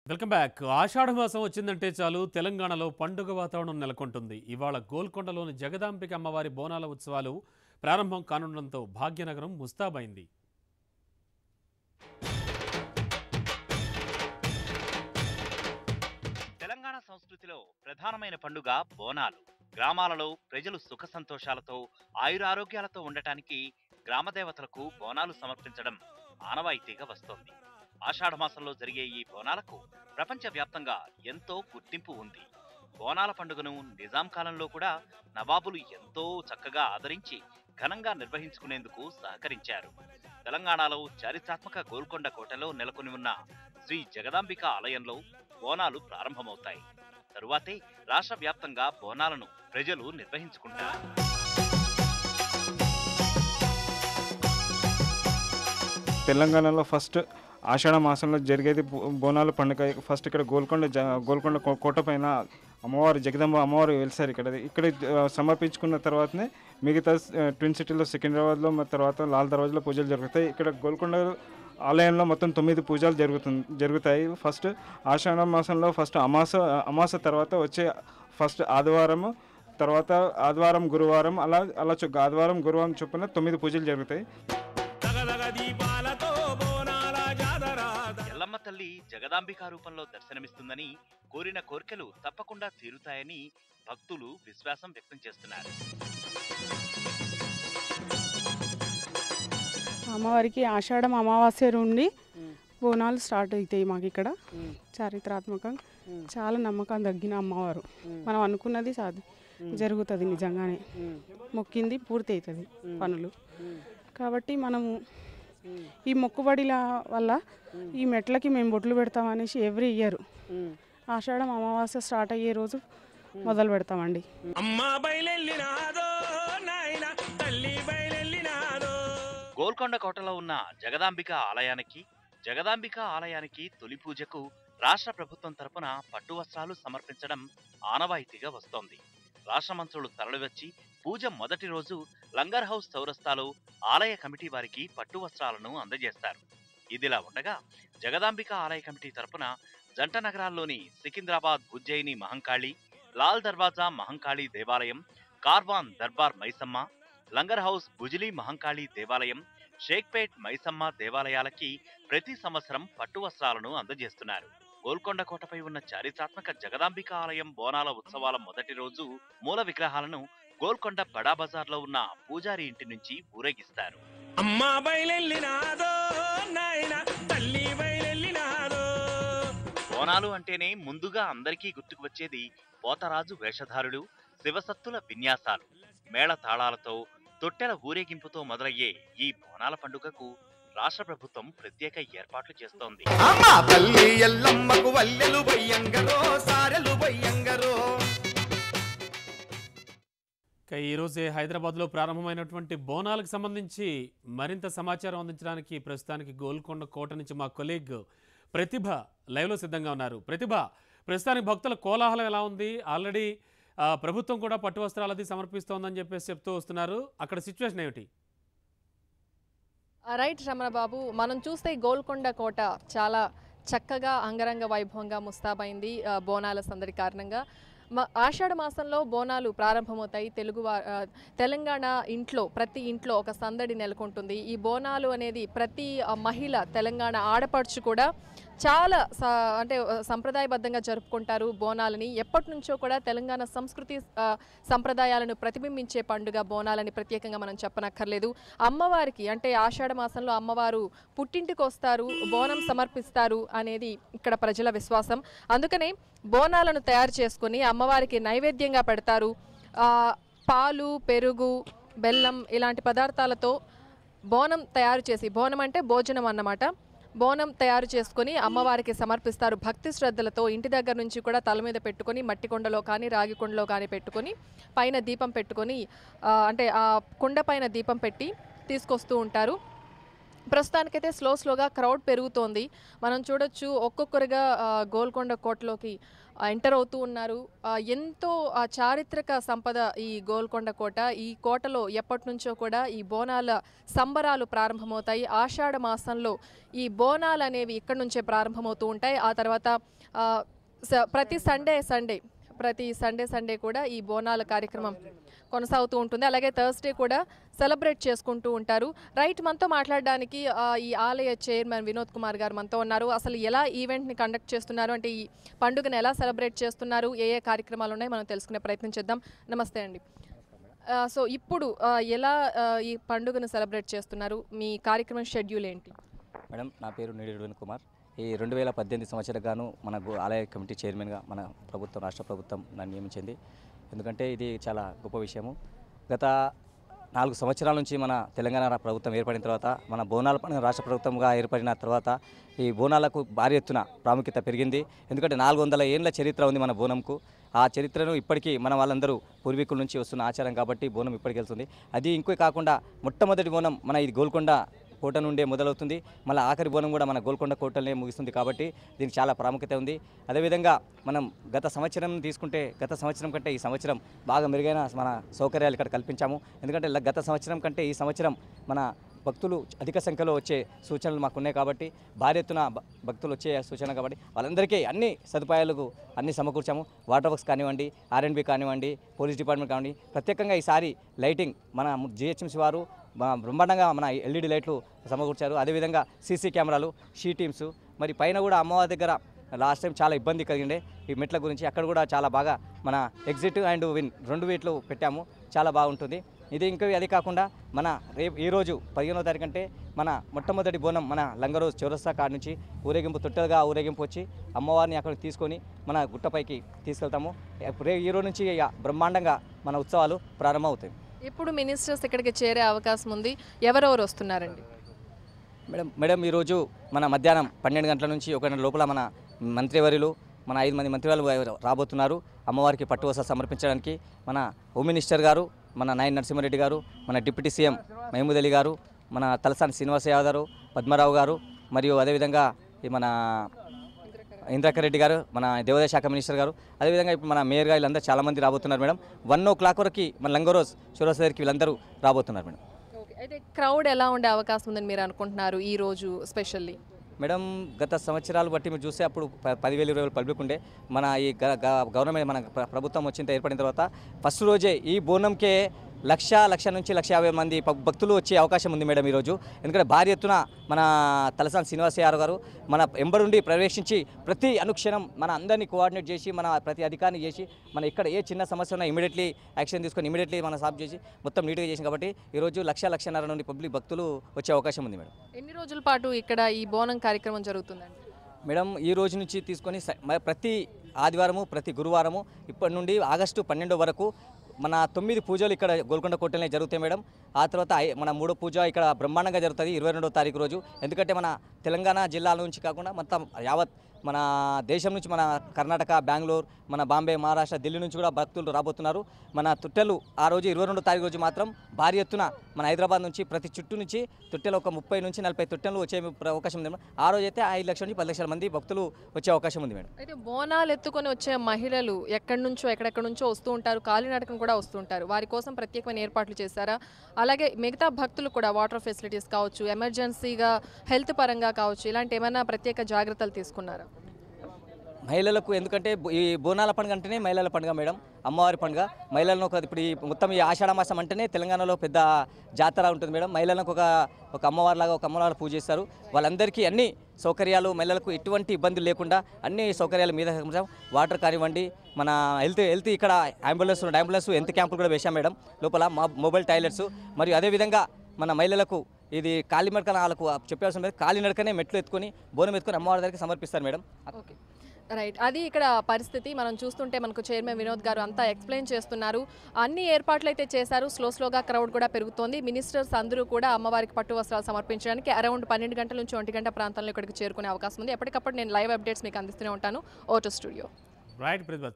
Welcome back. ఆషాఢ మాసం వచ్చిందంటే చాలు తెలంగాణలో పండుగ వాతావరణం నెలకొంటుంది. ఇవాళ గోల్కొండలోని జగదాంబిక అమ్మవారి బోనాల ఉత్సవాలు ప్రారంభం కానుండడంతో భాగ్యనగరం ముస్తాబైంది. తెలంగాణ సంస్కృతిలో ప్రధానమైన పండుగ బోనాలు. గ్రామాలలో ప్రజలు సుఖ సంతోషాలతో ఆయురారోగ్యాలతో ఉండటానికి గ్రామదేవతలకు బోనాలు సమర్పించడం ఆనవాయితీగా వస్తోంది. ఆషాఢ మాసంలో జరిగే ఈ బోనాలకు ప్రపంచవ్యాప్తంగా ఎంతో గుర్తింపు ఉంది. బోనాల పండుగను నిజాం కాలంలో కూడా నవాబులు ఎంతో చక్కగా ఆదరించి ఘనంగా నిర్వహించుకునేందుకు సహకరించారు. తెలంగాణలో చారిత్రాత్మక గోల్కొండ కోటలో నెలకొని ఉన్న శ్రీ జగదాంబిక ఆలయంలో బోనాలు ప్రారంభమవుతాయి. తరువాతే రాష్ట్ర వ్యాప్తంగా బోనాలను ప్రజలు నిర్వహించుకుంటారు. తెలంగాణలో ఫస్ట్ ఆషాఢ మాసంలో జరిగేది బోనాల పండుగ. ఫస్ట్ ఇక్కడ గోల్కొండ కోట పైన అమ్మవారు జగదంబ అమ్మవారు వెలిసారు. ఇక్కడ సమర్పించుకున్న తర్వాతనే మిగతా ట్విన్ సిటీలో సికింద్రాబాద్లో తర్వాత లాల్ దర్వాజలో పూజలు జరుగుతాయి. ఇక్కడ గోల్కొండ ఆలయంలో మొత్తం 9 పూజలు జరుగుతాయి. ఫస్ట్ ఆషాఢ మాసంలో ఫస్ట్ అమాస తర్వాత వచ్చే ఫస్ట్ ఆదివారం, తర్వాత ఆదివారం గురువారం అలా ఆదివారం గురువారం చొప్పున 9 పూజలు జరుగుతాయి. ఎల్లమ్మ తల్లి జగదాంబిక రూపంలో దర్శనమిస్తుందని, కోరిన కోర్కెలు తప్పకుండా తీరుతాయని భక్తులు విశ్వాసం వ్యక్తం చేస్తున్నారు. అమ్మవారికి ఆషాఢం అమావాస్య నుండి బోనాలు స్టార్ట్ అవుతాయి. మాకు ఇక్కడ చారిత్రాత్మకంగా చాలా నమ్మకం తగ్గిన అమ్మవారు. మనం అనుకున్నది జరుగుతుంది, నిజంగానే మొక్కింది పూర్తి అవుతుంది పనులు. కాబట్టి మనము ఈ మొక్కుబడిల వల్ల ఈ మెట్లకి మేము బొట్లు పెడతామనేసి ఎవ్రీ ఇయర్ ఆషాఢం అమావాస్య స్టార్ట్ అయ్యే రోజు మొదలు పెడతామండి. గోల్కొండ కోటలో ఉన్న జగదాంబిక ఆలయానికి తొలి పూజకు రాష్ట్ర ప్రభుత్వం తరపున పట్టు వస్త్రాలు సమర్పించడం ఆనవాయితీగా వస్తోంది. రాష్ట్ర మంత్రులు తరలివచ్చి పూజ మొదటి రోజు లంగర్ హౌస్ చౌరస్తాలో ఆలయ కమిటీ వారికి పట్టు వస్త్రాలను అందజేస్తారు. ఇదిలా ఉండగా జగదాంబిక ఆలయ కమిటీ తరపున జంట నగరాల్లోని సికింద్రాబాద్ ఉజ్జయిని మహంకాళి, లాల్ దర్వాజా మహంకాళి దేవాలయం, కార్వాన్ దర్బార్ మైసమ్మ, లంగర్ హౌస్ బుజిలీ మహంకాళి దేవాలయం, షేక్పేట్ మైసమ్మ దేవాలయాలకి ప్రతి సంవత్సరం పట్టు వస్త్రాలను అందజేస్తున్నారు. గోల్కొండ కోటపై ఉన్న చారిత్రాత్మక జగదాంబిక ఆలయం బోనాల ఉత్సవాల మొదటి రోజు మూల విగ్రహాలను గోల్కొండ బడా బజార్లో ఉన్న పూజారి ఇంటి నుంచి ఊరేగిస్తారు. బోనాలు అంటేనే ముందుగా అందరికీ గుర్తుకు వచ్చేది పోతరాజు వేషధారులు, శివసత్తుల విన్యాసాలు. మేళ తాళాలతో, తొట్టెల ఊరేగింపుతో మొదలయ్యే ఈ బోనాల పండుగకు రాష్ట్ర ప్రభుత్వం ప్రత్యేక ఏర్పాట్లు చేస్తోంది. ఈరోజే హైదరాబాద్లో ప్రారంభమైనటువంటి బోనాలకు సంబంధించి మరింత సమాచారం అందించడానికి ప్రస్తుతానికి గోల్కొండ కోట నుంచి మా కొలీగ్ ప్రతిభ లైవ్లో సిద్ధంగా ఉన్నారు. ప్రతిభ, ప్రస్తుతానికి భక్తుల కోలాహలం ఎలా ఉంది? ఆల్రెడీ ప్రభుత్వం కూడా పట్టు వస్త్రాలది సమర్పిస్తోందని చెప్తూ వస్తున్నారు. అక్కడ సిచ్యువేషన్ ఏమిటి? రైట్ రమణ బాబు, మనం చూస్తే గోల్కొండ కోట చాలా చక్కగా అంగరంగ వైభవంగా ముస్తాబైంది బోనాల సందడి కారణంగా. ఆషాఢ మాసంలో బోనాలు ప్రారంభమవుతాయి. తెలంగాణ ప్రతి ఇంట్లో ఒక సందడి నెలకొంటుంది. ఈ బోనాలు అనేది ప్రతి మహిళ, తెలంగాణ ఆడపడుచు కూడా చాలా సంప్రదాయబద్ధంగా జరుపుకుంటారు బోనాలని. ఎప్పటి నుంచో కూడా తెలంగాణ సంస్కృతి సంప్రదాయాలను ప్రతిబింబించే పండుగ బోనాలని ప్రత్యేకంగా మనం చెప్పనక్కర్లేదు. అమ్మవారికి ఆషాఢ మాసంలో అమ్మవారు పుట్టింటికి వస్తారు, బోనం సమర్పిస్తారు అనేది ఇక్కడ ప్రజల విశ్వాసం. అందుకనే బోనాలను తయారు చేసుకుని అమ్మవారికి నైవేద్యంగా పెడతారు. పాలు, పెరుగు, బెల్లం ఇలాంటి పదార్థాలతో బోనం తయారు చేసి, బోనం అంటే భోజనం అన్నమాట, బోనం తయారు చేసుకుని అమ్మవారికి సమర్పిస్తారు. భక్తి శ్రద్ధలతో ఇంటి దగ్గర నుంచి కూడా తల మీద పెట్టుకొని మట్టి కొండలో కానీ రాగి కొండలో కానీ పెట్టుకొని పైన దీపం పెట్టుకొని ఆ కుండ పైన దీపం పెట్టి తీసుకొస్తూ ఉంటారు. ప్రస్తుతానికైతే స్లోగా క్రౌడ్ పెరుగుతోంది. మనం చూడొచ్చు ఒక్కొక్కరుగా గోల్కొండ కోటలోకి ఎంటర్ అవుతూ ఉన్నారు. ఎంతో చారిత్రక సంపద ఈ గోల్కొండ కోట. ఈ కోటలో ఎప్పటి నుంచో కూడా ఈ బోనాల సంబరాలు ప్రారంభమవుతాయి. ఆషాఢ మాసంలో ఈ బోనాలు అనేవి ఇక్కడి నుంచే ప్రారంభమవుతూ ఉంటాయి. ఆ తర్వాత ప్రతి సండే కూడా ఈ బోనాల కార్యక్రమం కొనసాగుతూ ఉంటుంది. అలాగే థర్స్డే కూడా సెలబ్రేట్ చేసుకుంటూ ఉంటారు. రైట్, మనతో మాట్లాడడానికి ఈ ఆలయ చైర్మన్ వినోద్ కుమార్ గారు మనతో ఉన్నారు. అసలు ఎలా ఈవెంట్ని కండక్ట్ చేస్తున్నారు, అంటే ఈ పండుగను ఎలా సెలబ్రేట్ చేస్తున్నారు, ఏ కార్యక్రమాలు ఉన్నాయి మనం తెలుసుకునే ప్రయత్నం చేద్దాం. నమస్తే అండి. సో ఇప్పుడు ఎలా ఈ పండుగను సెలబ్రేట్ చేస్తున్నారు, మీ కార్యక్రమం షెడ్యూల్ ఏంటి? మేడం, నా పేరు నీడేడు వినోద్ కుమార్. ఈ 2018 సంవత్సరానికి గాను మన ఆలయ కమిటీ చైర్మన్గా మన ప్రభుత్వం, రాష్ట్ర ప్రభుత్వం నన్ను నియమించింది. ఎందుకంటే ఇది చాలా గొప్ప విషయము. గత 4 సంవత్సరాల నుంచి మన తెలంగాణ ప్రభుత్వం ఏర్పడిన తర్వాత, మన బోనాల పండుగ రాష్ట్ర ప్రభుత్వంగా ఏర్పడిన తర్వాత ఈ బోనాలకు భారీ ఎత్తున ప్రాముఖ్యత పెరిగింది. ఎందుకంటే 400 ఏళ్ళ చరిత్ర ఉంది మన బోనంకు. ఆ చరిత్రను ఇప్పటికీ మన వాళ్ళందరూ పూర్వీకుల నుంచి వస్తున్న ఆచారం కాబట్టి బోనం ఇప్పటికి వెళ్తుంది. అది ఇంకో కాకుండా మొట్టమొదటి బోనం మన ఇది గోల్కొండ కోట నుండే మొదలవుతుంది. మళ్ళీ ఆఖరి బోనం కూడా మన గోల్కొండ కోటలనే ముగిస్తుంది. కాబట్టి దీనికి చాలా ప్రాముఖ్యత ఉంది. అదేవిధంగా మనం గత సంవత్సరం తీసుకుంటే, గత సంవత్సరం కంటే ఈ సంవత్సరం బాగా మెరుగైన మన సౌకర్యాలు ఇక్కడ కల్పించాము. ఎందుకంటే గత సంవత్సరం కంటే ఈ సంవత్సరం మన భక్తులు అధిక సంఖ్యలో వచ్చే సూచనలు మాకున్నాయి. కాబట్టి భారీ ఎత్తున భక్తులు వచ్చే సూచన కాబట్టి వాళ్ళందరికీ అన్ని సదుపాయాలకు అన్ని సమకూర్చాము. వాటర్ వర్క్స్ కానివ్వండి, R&B కానివ్వండి, పోలీస్ డిపార్ట్మెంట్ కానివ్వండి, ప్రత్యేకంగా ఈసారి లైటింగ్ మన GHMC వారు బ్రహ్మాండంగా మన LED లైట్లు సమకూర్చారు. అదేవిధంగా CC కెమెరాలు, షీ టీమ్స్, మరి పైన కూడా అమ్మవారి దగ్గర లాస్ట్ టైం చాలా ఇబ్బంది కలిగిండే ఈ మెట్ల గురించి, అక్కడ కూడా చాలా బాగా మన ఎగ్జిట్ అండ్ విన్ 2 వీట్లు పెట్టాము. చాలా బాగుంటుంది ఇది. ఇంకా అది కాకుండా మన ఈరోజు 15వ తారీఖు అంటే మన మొట్టమొదటి బోనం మన లంగరోజ్ చౌరస్తా కాడ నుంచి ఊరేగింపు, తొట్టెలుగా ఊరేగింపు వచ్చి అమ్మవారిని అక్కడికి తీసుకొని మన గుట్టపైకి తీసుకెళ్తాము. ఈ రోజు నుంచి బ్రహ్మాండంగా మన ఉత్సవాలు ప్రారంభమవుతాయి. ఇప్పుడు మినిస్టర్స్ ఇక్కడికి చేరే అవకాశం ఉంది. ఎవరెవరు వస్తున్నారండి? మేడం ఈరోజు మన మధ్యాహ్నం 12 గంటల నుంచి 1 గంటల లోపల మన మంత్రివర్యులు, మన 5 మంది మంత్రివర్యులు రాబోతున్నారు అమ్మవారికి పట్టు వస్త్రాలు సమర్పించడానికి. మన హోమ్ మినిస్టర్ గారు, మన నాయన్ నరసింహారెడ్డి గారు, మన డిప్యూటీ సీఎం మహమూద్ అలీ గారు, మన తలసాని శ్రీనివాస యాదవ్ గారు, పద్మరావు గారు, మరియు అదేవిధంగా మన ఇంద్రకర్ రెడ్డి గారు, మన దేవాదాయ శాఖ మినిస్టర్ గారు, అదేవిధంగా ఇప్పుడు మన మేయర్ గారు, వీళ్ళందరూ చాలామంది రాబోతున్నారు మేడం. 1 o'clock వరకు మన లంగరోజ్ చౌరస్తా దగ్గరికి వీళ్ళందరూ రాబోతున్నారు మేడం. అయితే క్రౌడ్ ఎలా ఉండే అవకాశం ఉందని మీరు అనుకుంటున్నారు ఈ రోజు స్పెషల్లీ? మేడం, గత సంవత్సరాలు బట్టి మీరు చూస్తే అప్పుడు 10,000 20,000 పబ్లిక్ ఉండే. మన ఈ గవర్నమెంట్ మన ప్రభుత్వం వచ్చిన ఏర్పడిన తర్వాత ఫస్ట్ రోజే ఈ బోనంకే 1,00,000 నుంచి 1,50,000 మంది భక్తులు వచ్చే అవకాశం ఉంది మేడం ఈరోజు. ఎందుకంటే భారీ ఎత్తున మన తలసాని శ్రీనివాస యాదవ్ గారు మన ఎంబరుండి ప్రవేశించి ప్రతి అనుక్షణం మన అందరినీ కోఆర్డినేట్ చేసి, మన ప్రతి అధికారిని చేసి, మన ఇక్కడ ఏ చిన్న సమస్య ఉన్నా ఇమీడియట్లీ యాక్షన్ తీసుకొని ఇమీడియట్లీ మనం సాల్వ్ చేసి మొత్తం నీట్గా చేసాం. కాబట్టి ఈరోజు 1,00,000 నుండి పబ్లిక్ భక్తులు వచ్చే అవకాశం ఉంది మేడం. ఎన్ని రోజుల పాటు ఇక్కడ ఈ బోనం కార్యక్రమం జరుగుతుందండి? మేడం, ఈ రోజు నుంచి తీసుకొని ప్రతి ఆదివారము, ప్రతి గురువారము ఇప్పటి నుండి ఆగస్టు 12 వరకు మన 9 పూజలు ఇక్కడ గోల్కొండ కోటలోనే జరుగుతాయి మేడం. ఆ తర్వాత మన 3వ పూజ ఇక్కడ బ్రహ్మాండంగా జరుగుతుంది 22వ తారీఖు రోజు. ఎందుకంటే మన తెలంగాణ జిల్లాల నుంచి కాకుండా మొత్తం యావత్ మన దేశం నుంచి, మన కర్ణాటక, బెంగళూరు, మన బాంబే, మహారాష్ట్ర, ఢిల్లీ నుంచి కూడా భక్తులు రాబోతున్నారు. మన తొట్టెలు ఆ రోజు 22వ తారీఖు రోజు మాత్రం భారీ ఎత్తున మన హైదరాబాద్ నుంచి ప్రతి చుట్టూ నుంచి తొట్టెలు ఒక 30 నుంచి 40 తొట్టెలు వచ్చే అవకాశం ఉంది మేడం. ఆ రోజు అయితే 5 లక్షల నుంచి 10 లక్షల మంది భక్తులు వచ్చే అవకాశం ఉంది మేడం. అయితే బోనాలు ఎత్తుకొని వచ్చే మహిళలు ఎక్కడెక్కడి నుంచో వస్తూ ఉంటారు, కాలినడకను కూడా వస్తూ ఉంటారు. వారి కోసం ప్రత్యేకమైన ఏర్పాట్లు చేశారా? అలాగే మిగతా భక్తులు కూడా వాటర్ ఫెసిలిటీస్ కావచ్చు, ఎమర్జెన్సీగా హెల్త్ పరంగా కావచ్చు, ఇలాంటి ఏమైనా ప్రత్యేక జాగ్రత్తలు తీసుకున్నారా? మహిళలకు, ఎందుకంటే ఈ బోనాల పండుగ అంటేనే మహిళల పండుగ మేడం, అమ్మవారి పండుగ. మహిళలను ఇప్పుడు ఈ మొత్తం ఈ ఆషాఢ మాసం అంటేనే తెలంగాణలో పెద్ద జాతర ఉంటుంది మేడం. మహిళలకు ఒక అమ్మవారిలాగా ఒక అమ్మవారు పూజ చేస్తారు. వాళ్ళందరికీ అన్ని సౌకర్యాలు, మహిళలకు ఎటువంటి ఇబ్బందులు లేకుండా అన్ని సౌకర్యాల మీద వాటర్ కానివ్వండి, మన హెల్త్ ఇక్కడ అంబులెన్స్ హెల్త్ క్యాంపులు కూడా వేశాం మేడం. లోపల మొబైల్ టాయిలెట్స్, మరియు అదేవిధంగా మన మహిళలకు ఇది కాలినడకన వాళ్ళకు చెప్పాల్సిన కాలినడకనే మెట్లు ఎత్తుకొని బోనం ఎత్తుకొని అమ్మవారి దగ్గరికి సమర్పిస్తారు మేడం. Okay, right. అది ఇక్కడ పరిస్థితి. మనం చూస్తుంటే మనకు చైర్మన్ వినోద్ గారు అంతా ఎక్స్ప్లెయిన్ చేస్తున్నారు. అన్ని ఏర్పాట్లు అయితే చేశారు. స్లోగా క్రౌడ్ కూడా పెరుగుతోంది. మినిస్టర్స్ అందరూ కూడా అమ్మవారికి పట్టు వస్త్రాలు సమర్పించడానికి అరౌండ్ 12 గంటల నుంచి 1 గంట ప్రాంతంలో ఇక్కడికి చేరుకునే అవకాశం ఉంది. ఎప్పటికప్పుడు నేను లైవ్ అప్డేట్స్ మీకు అందిస్తూనే ఉంటాను. ఓటో స్టూడియో. రైట్ ప్రతిభ.